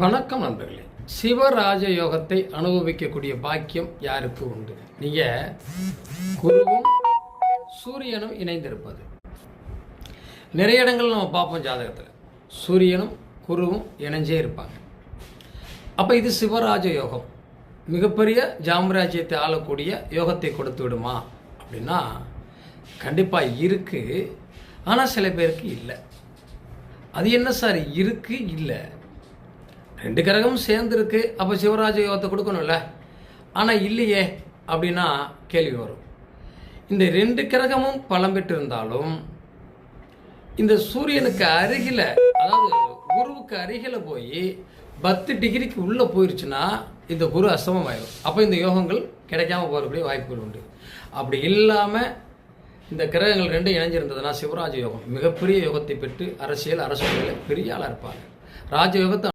வணக்கம் நண்பர்களே. சிவராஜ யோகத்தை அனுபவிக்கக்கூடிய பாக்கியம் யாருக்கு உண்டு? நீங்க குருவும் சூரியனும் இணைந்திருப்பது நிறைய இடங்கள் நம்ம பார்ப்போம். ஜாதகத்தில் சூரியனும் குருவும் இணைஞ்சே இருப்பாங்க. அப்போ இது சிவராஜ யோகம், மிகப்பெரிய ஜாமராஜ்யத்தை ஆளக்கூடிய யோகத்தை கொடுத்து விடுமா அப்படின்னா கண்டிப்பாக இருக்குது. ஆனால் சில பேருக்கு இல்லை. அது என்ன சார் இருக்கு இல்லை? ரெண்டு கிரகம் சேர்ந்துருக்கு, அப்போ சிவராஜ யோகத்தை கொடுக்கணும்ல. ஆனால் இல்லையே அப்படின்னா கேள்வி வரும். இந்த ரெண்டு கிரகமும் பலம் பெற்றிருந்தாலும் இந்த சூரியனுக்கு அருகில், அதாவது குருவுக்கு அருகில் போய் 10 டிகிரிக்கு உள்ளே போயிடுச்சுன்னா இந்த குரு அஸ்தமம் ஆயிடும். அப்போ இந்த யோகங்கள் கிடைக்காம போகக்கூடிய வாய்ப்புகள் உண்டு. அப்படி இல்லாமல் இந்த கிரகங்கள் ரெண்டும் இணைஞ்சிருந்ததுன்னா சிவராஜ யோகம் மிகப்பெரிய யோகத்தை பெற்று அரசியல் அரசியலில் பெரிய ஆளாக இருப்பாங்க. ராஜயோகத்தை